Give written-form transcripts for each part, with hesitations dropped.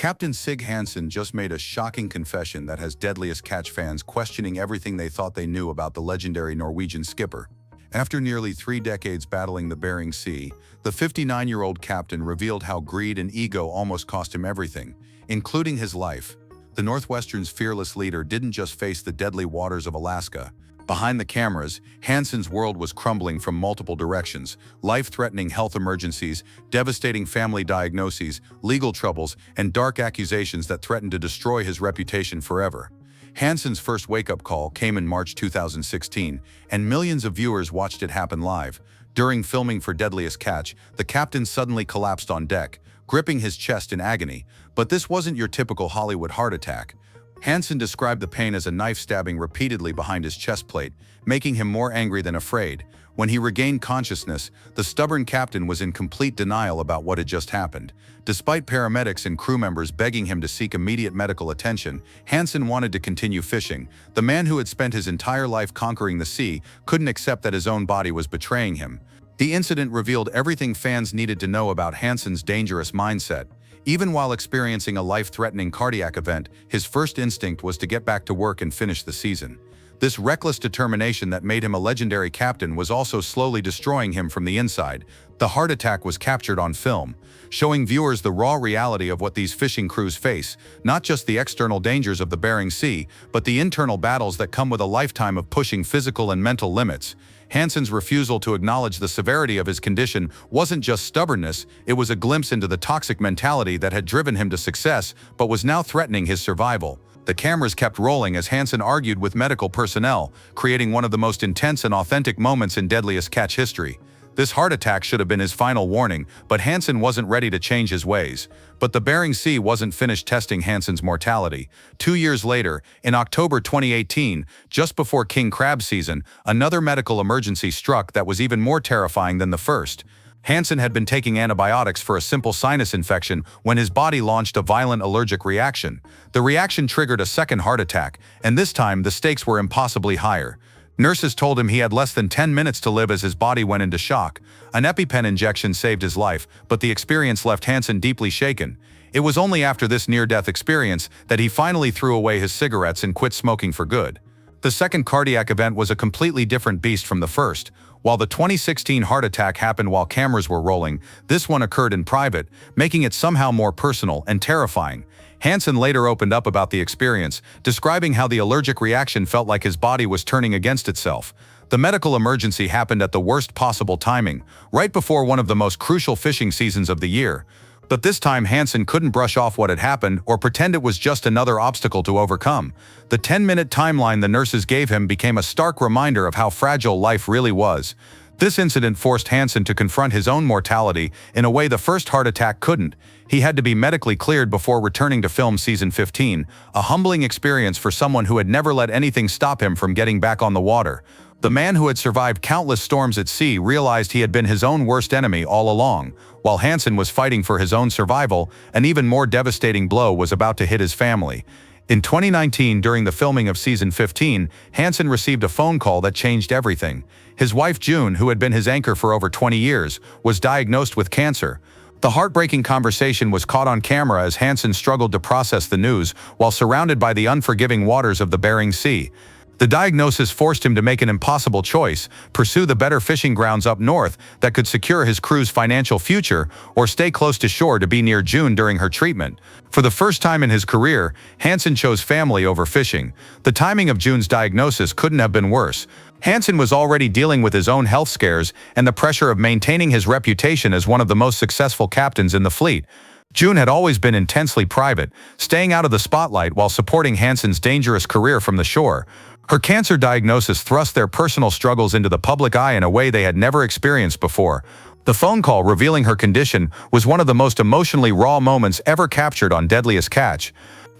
Captain Sig Hansen just made a shocking confession that has Deadliest Catch fans questioning everything they thought they knew about the legendary Norwegian skipper. After nearly 3 decades battling the Bering Sea, the 59-year-old captain revealed how greed and ego almost cost him everything, including his life. The Northwestern's fearless leader didn't just face the deadly waters of Alaska. Behind the cameras, Hansen's world was crumbling from multiple directions: life-threatening health emergencies, devastating family diagnoses, legal troubles, and dark accusations that threatened to destroy his reputation forever. Hansen's first wake-up call came in March 2016, and millions of viewers watched it happen live. During filming for Deadliest Catch, the captain suddenly collapsed on deck, gripping his chest in agony. But this wasn't your typical Hollywood heart attack. Hansen described the pain as a knife stabbing repeatedly behind his chest plate, making him more angry than afraid. When he regained consciousness, the stubborn captain was in complete denial about what had just happened. Despite paramedics and crew members begging him to seek immediate medical attention, Hansen wanted to continue fishing. The man who had spent his entire life conquering the sea couldn't accept that his own body was betraying him. The incident revealed everything fans needed to know about Hansen's dangerous mindset. Even while experiencing a life-threatening cardiac event, his first instinct was to get back to work and finish the season. This reckless determination that made him a legendary captain was also slowly destroying him from the inside. The heart attack was captured on film, showing viewers the raw reality of what these fishing crews face, not just the external dangers of the Bering Sea, but the internal battles that come with a lifetime of pushing physical and mental limits. Hansen's refusal to acknowledge the severity of his condition wasn't just stubbornness, it was a glimpse into the toxic mentality that had driven him to success but was now threatening his survival. The cameras kept rolling as Hansen argued with medical personnel, creating one of the most intense and authentic moments in Deadliest Catch history. This heart attack should have been his final warning, but Hansen wasn't ready to change his ways. But the Bering Sea wasn't finished testing Hansen's mortality. 2 years later, in October 2018, just before king crab season, another medical emergency struck that was even more terrifying than the first. Hansen had been taking antibiotics for a simple sinus infection when his body launched a violent allergic reaction. The reaction triggered a second heart attack, and this time the stakes were impossibly higher. Nurses told him he had less than 10 minutes to live as his body went into shock. An EpiPen injection saved his life, but the experience left Hansen deeply shaken. It was only after this near-death experience that he finally threw away his cigarettes and quit smoking for good. The second cardiac event was a completely different beast from the first. While the 2016 heart attack happened while cameras were rolling, this one occurred in private, making it somehow more personal and terrifying. Hansen later opened up about the experience, describing how the allergic reaction felt like his body was turning against itself. The medical emergency happened at the worst possible timing, right before one of the most crucial fishing seasons of the year. But this time Hansen couldn't brush off what had happened or pretend it was just another obstacle to overcome. The 10-minute timeline the nurses gave him became a stark reminder of how fragile life really was. This incident forced Hansen to confront his own mortality in a way the first heart attack couldn't. He had to be medically cleared before returning to film season 15, a humbling experience for someone who had never let anything stop him from getting back on the water. The man who had survived countless storms at sea realized he had been his own worst enemy all along. While Hansen was fighting for his own survival, an even more devastating blow was about to hit his family. In 2019, during the filming of season 15, Hansen received a phone call that changed everything. His wife June, who had been his anchor for over 20 years, was diagnosed with cancer. The heartbreaking conversation was caught on camera as Hansen struggled to process the news while surrounded by the unforgiving waters of the Bering Sea. The diagnosis forced him to make an impossible choice: pursue the better fishing grounds up north that could secure his crew's financial future, or stay close to shore to be near June during her treatment. For the first time in his career, Hansen chose family over fishing. The timing of June's diagnosis couldn't have been worse. Hansen was already dealing with his own health scares and the pressure of maintaining his reputation as one of the most successful captains in the fleet. June had always been intensely private, staying out of the spotlight while supporting Hansen's dangerous career from the shore. Her cancer diagnosis thrust their personal struggles into the public eye in a way they had never experienced before. The phone call revealing her condition was one of the most emotionally raw moments ever captured on Deadliest Catch.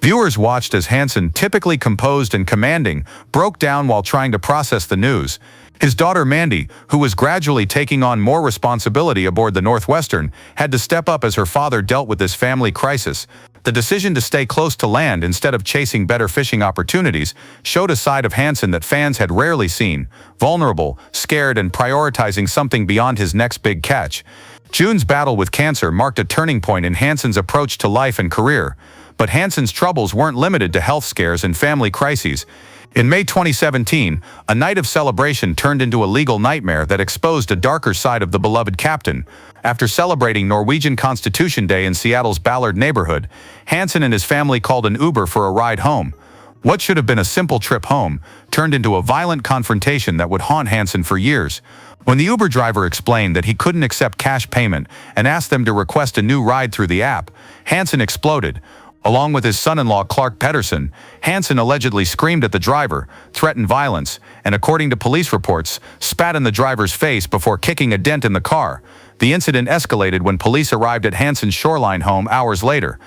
Viewers watched as Hansen, typically composed and commanding, broke down while trying to process the news. His daughter Mandy, who was gradually taking on more responsibility aboard the Northwestern, had to step up as her father dealt with this family crisis. The decision to stay close to land instead of chasing better fishing opportunities showed a side of Hansen that fans had rarely seen: vulnerable, scared, and prioritizing something beyond his next big catch. June's battle with cancer marked a turning point in Hansen's approach to life and career, but Hansen's troubles weren't limited to health scares and family crises. In May 2017, a night of celebration turned into a legal nightmare that exposed a darker side of the beloved captain. After celebrating Norwegian Constitution Day in Seattle's Ballard neighborhood, Hansen and his family called an Uber for a ride home. What should have been a simple trip home turned into a violent confrontation that would haunt Hansen for years. When the Uber driver explained that he couldn't accept cash payment and asked them to request a new ride through the app, Hansen exploded. Along with his son-in-law Clark Pedersen, Hansen allegedly screamed at the driver, threatened violence, and according to police reports, spat in the driver's face before kicking a dent in the car. The incident escalated when police arrived at Hansen's shoreline home hours later.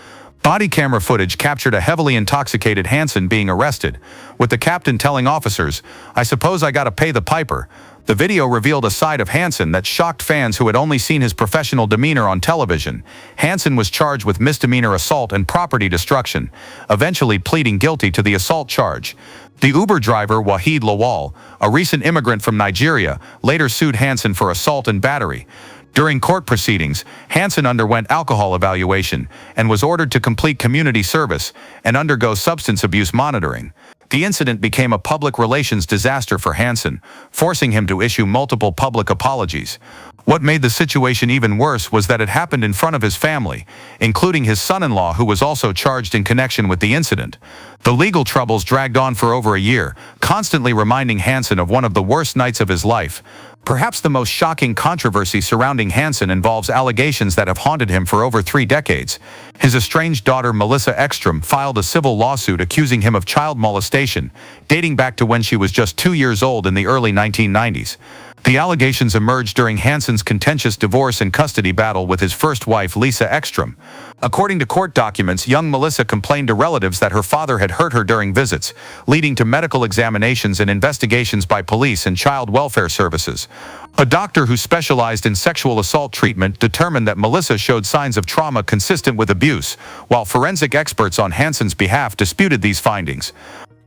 Body camera footage captured a heavily intoxicated Hansen being arrested, with the captain telling officers, "I suppose I gotta pay the piper." The video revealed a side of Hansen that shocked fans who had only seen his professional demeanor on television. Hansen was charged with misdemeanor assault and property destruction, eventually pleading guilty to the assault charge. The Uber driver Wahid Lawal, a recent immigrant from Nigeria, later sued Hansen for assault and battery. During court proceedings, Hansen underwent alcohol evaluation and was ordered to complete community service and undergo substance abuse monitoring. The incident became a public relations disaster for Hansen, forcing him to issue multiple public apologies. What made the situation even worse was that it happened in front of his family, including his son-in-law, who was also charged in connection with the incident. The legal troubles dragged on for over a year, constantly reminding Hansen of one of the worst nights of his life. Perhaps the most shocking controversy surrounding Hansen involves allegations that have haunted him for over 3 decades. His estranged daughter Melissa Ekstrom filed a civil lawsuit accusing him of child molestation, dating back to when she was just 2 years old in the early 1990s. The allegations emerged during Hansen's contentious divorce and custody battle with his first wife, Lisa Ekstrom. According to court documents, young Melissa complained to relatives that her father had hurt her during visits, leading to medical examinations and investigations by police and child welfare services. A doctor who specialized in sexual assault treatment determined that Melissa showed signs of trauma consistent with abuse, while forensic experts on Hansen's behalf disputed these findings.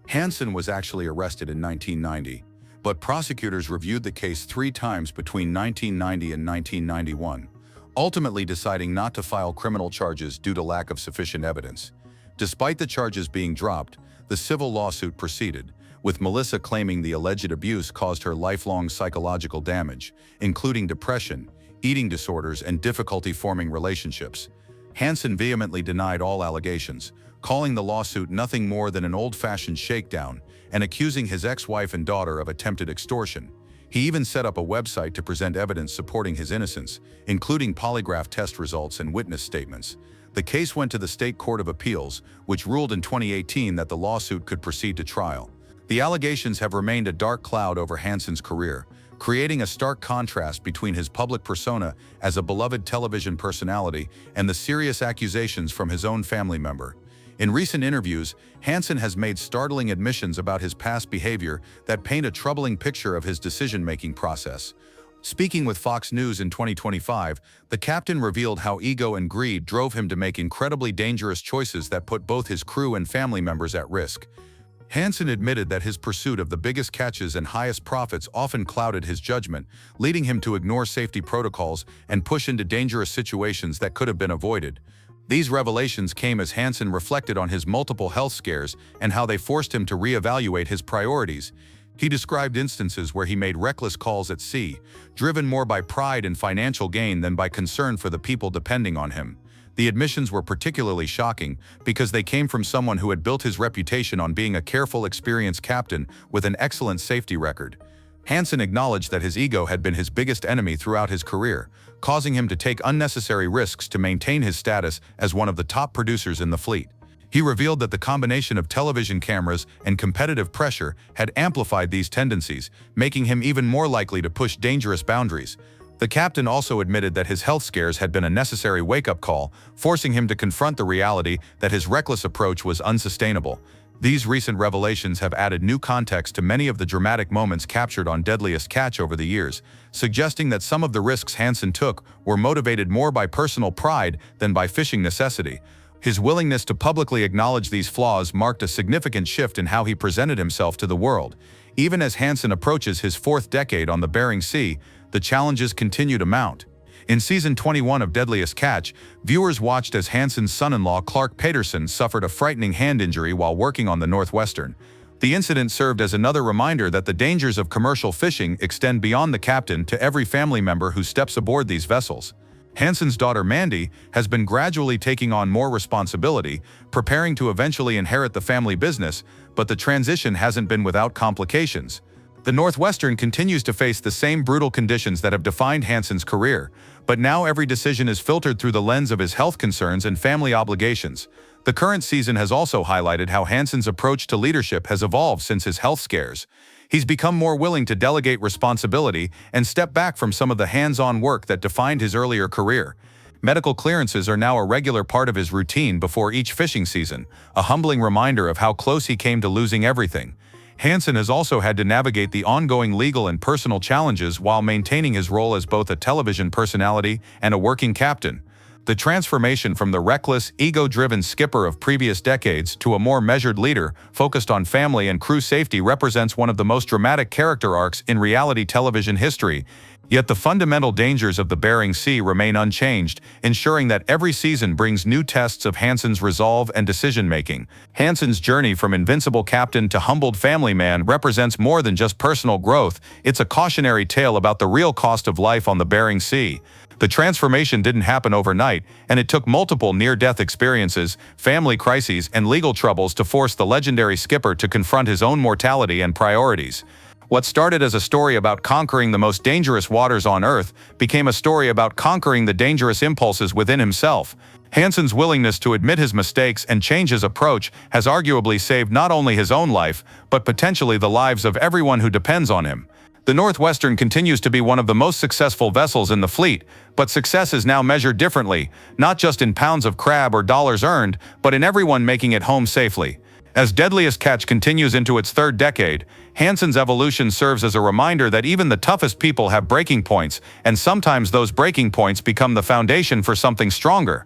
Hansen was actually arrested in 1990. But prosecutors reviewed the case 3 times between 1990 and 1991, ultimately deciding not to file criminal charges due to lack of sufficient evidence. Despite the charges being dropped, the civil lawsuit proceeded, with Melissa claiming the alleged abuse caused her lifelong psychological damage, including depression, eating disorders, and difficulty forming relationships. Hansen vehemently denied all allegations, calling the lawsuit nothing more than an old-fashioned shakedown, and accusing his ex-wife and daughter of attempted extortion. He even set up a website to present evidence supporting his innocence, including polygraph test results and witness statements. The case went to the State Court of Appeals, which ruled in 2018 that the lawsuit could proceed to trial. The allegations have remained a dark cloud over Hansen's career, creating a stark contrast between his public persona as a beloved television personality and the serious accusations from his own family member. In recent interviews, Hansen has made startling admissions about his past behavior that paint a troubling picture of his decision-making process. Speaking with Fox News in 2025, the captain revealed how ego and greed drove him to make incredibly dangerous choices that put both his crew and family members at risk. Hansen admitted that his pursuit of the biggest catches and highest profits often clouded his judgment, leading him to ignore safety protocols and push into dangerous situations that could have been avoided. These revelations came as Hansen reflected on his multiple health scares and how they forced him to reevaluate his priorities. He described instances where he made reckless calls at sea, driven more by pride and financial gain than by concern for the people depending on him. The admissions were particularly shocking because they came from someone who had built his reputation on being a careful, experienced captain with an excellent safety record. Hansen acknowledged that his ego had been his biggest enemy throughout his career, causing him to take unnecessary risks to maintain his status as one of the top producers in the fleet. He revealed that the combination of television cameras and competitive pressure had amplified these tendencies, making him even more likely to push dangerous boundaries. The captain also admitted that his health scares had been a necessary wake-up call, forcing him to confront the reality that his reckless approach was unsustainable. These recent revelations have added new context to many of the dramatic moments captured on Deadliest Catch over the years, suggesting that some of the risks Hansen took were motivated more by personal pride than by fishing necessity. His willingness to publicly acknowledge these flaws marked a significant shift in how he presented himself to the world. Even as Hansen approaches his 4th decade on the Bering Sea, the challenges continue to mount. In Season 21 of Deadliest Catch, viewers watched as Hansen's son-in-law Clark Peterson suffered a frightening hand injury while working on the Northwestern. The incident served as another reminder that the dangers of commercial fishing extend beyond the captain to every family member who steps aboard these vessels. Hansen's daughter Mandy has been gradually taking on more responsibility, preparing to eventually inherit the family business, but the transition hasn't been without complications. The Northwestern continues to face the same brutal conditions that have defined Hansen's career, but now every decision is filtered through the lens of his health concerns and family obligations. The current season has also highlighted how Hansen's approach to leadership has evolved since his health scares. He's become more willing to delegate responsibility and step back from some of the hands-on work that defined his earlier career. Medical clearances are now a regular part of his routine before each fishing season, a humbling reminder of how close he came to losing everything. Hansen has also had to navigate the ongoing legal and personal challenges while maintaining his role as both a television personality and a working captain. The transformation from the reckless, ego-driven skipper of previous decades to a more measured leader focused on family and crew safety represents one of the most dramatic character arcs in reality television history. Yet the fundamental dangers of the Bering Sea remain unchanged, ensuring that every season brings new tests of Hansen's resolve and decision-making. Hansen's journey from invincible captain to humbled family man represents more than just personal growth. It's a cautionary tale about the real cost of life on the Bering Sea. The transformation didn't happen overnight, and it took multiple near-death experiences, family crises, and legal troubles to force the legendary skipper to confront his own mortality and priorities. What started as a story about conquering the most dangerous waters on Earth became a story about conquering the dangerous impulses within himself. Hansen's willingness to admit his mistakes and change his approach has arguably saved not only his own life, but potentially the lives of everyone who depends on him. The Northwestern continues to be one of the most successful vessels in the fleet, but success is now measured differently, not just in pounds of crab or dollars earned, but in everyone making it home safely. As Deadliest Catch continues into its third decade, Hansen's evolution serves as a reminder that even the toughest people have breaking points, and sometimes those breaking points become the foundation for something stronger.